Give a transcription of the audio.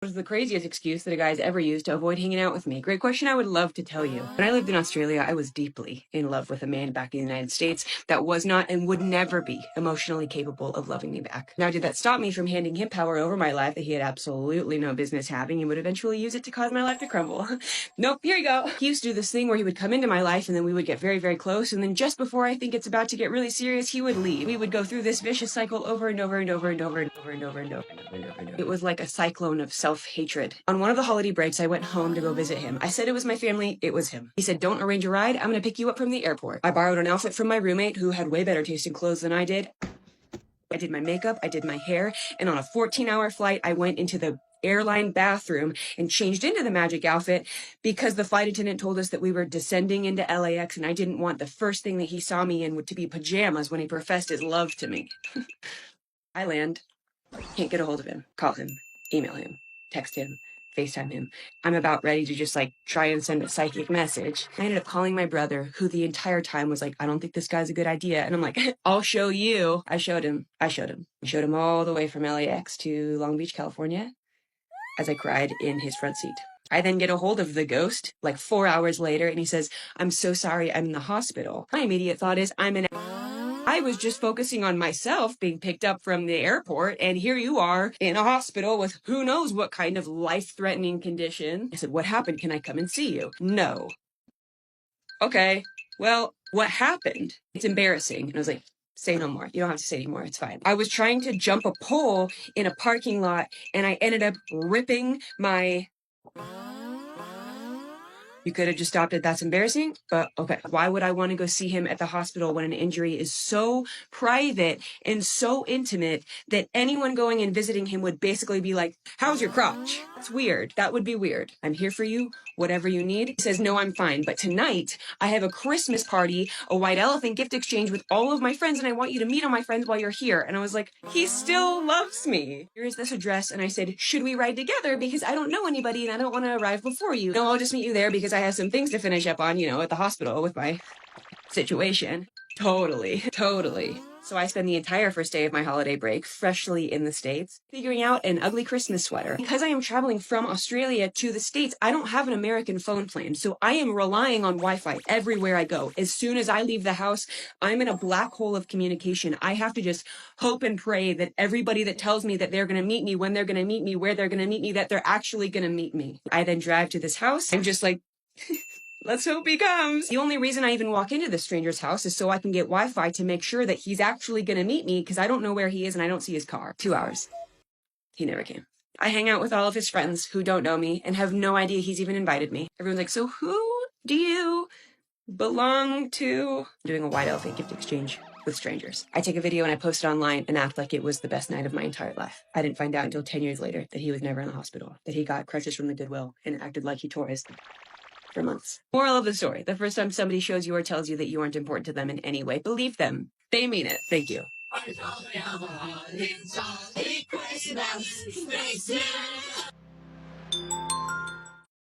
Was the craziest excuse that a guy's ever used to avoid hanging out with me? Great question. I would love to tell you. When I lived in Australia, I was deeply in love with a man back in the United States that was not and would never be emotionally capable of loving me back. Now, did that stop me from handing him power over my life that he had absolutely no business having and would eventually use it to cause my life to crumble? Nope, here you go. He used to do this thing where he would come into my life and then we would get very, very close. And then just before I think it's about to get really serious, he would leave. We would go through this vicious cycle over and over and over and over and over and over and over and over and over and over. It was like a cyclone of self-hatred. On one of the holiday breaks, I went home to go visit him. I said it was my family. It was him. He said, don't arrange a ride. I'm going to pick you up from the airport. I borrowed an outfit from my roommate who had way better taste in clothes than I did. I did my makeup. I did my hair. And on a 14-hour flight, I went into the airline bathroom and changed into the magic outfit because the flight attendant told us that we were descending into LAX and I didn't want the first thing that he saw me in to be pajamas when he professed his love to me. I land. Can't get a hold of him. Call him. Email him. Text him. FaceTime him. I'm about ready to just try and send a psychic message. I ended up calling my brother, who the entire time was like, I don't think this guy's a good idea. And I'm like, I'll show you. I showed him. I showed him all the way from LAX to Long Beach, California, as I cried in his front seat. I then get a hold of the ghost 4 hours later, and he says, I'm so sorry, I'm in the hospital. My immediate thought is, I was just focusing on myself being picked up from the airport, and here you are in a hospital with who knows what kind of life-threatening condition. I said, what happened? Can I come and see you? No. Okay, well, what happened? It's embarrassing. And I was like, say no more. You don't have to say anymore. It's fine. I was trying to jump a pole in a parking lot, and I ended up ripping my... You could have just stopped it. That's embarrassing, but okay. Why would I want to go see him at the hospital when an injury is so private and so intimate that anyone going and visiting him would basically be like, how's your crotch? That's weird. That would be weird. I'm here for you, whatever you need. He says, no, I'm fine. But tonight I have a Christmas party, a white elephant gift exchange with all of my friends, and I want you to meet all my friends while you're here. And I was like, he still loves me. Here is this address. And I said, should we ride together? Because I don't know anybody and I don't want to arrive before you. No, I'll just meet you there because I have some things to finish up on, at the hospital with my situation. Totally. So I spend the entire first day of my holiday break, freshly in the States, figuring out an ugly Christmas sweater. Because I am traveling from Australia to the States, I don't have an American phone plan. So I am relying on Wi-Fi everywhere I go. As soon as I leave the house, I'm in a black hole of communication. I have to just hope and pray that everybody that tells me that they're going to meet me, when they're going to meet me, where they're going to meet me, that they're actually going to meet me. I then drive to this house. I'm just like... Let's hope he comes. The only reason I even walk into this stranger's house is so I can get Wi-Fi to make sure that he's actually going to meet me because I don't know where he is and I don't see his car. 2 hours. He never came. I hang out with all of his friends who don't know me and have no idea he's even invited me. Everyone's like, so who do you belong to? I'm doing a white elephant gift exchange with strangers. I take a video and I post it online and act like it was the best night of my entire life. I didn't find out until 10 years later that he was never in the hospital, that he got crutches from the Goodwill and acted like he tore his... for months. Moral of the story. The first time somebody shows you or tells you that you aren't important to them in any way, believe them. They mean it. Thank you.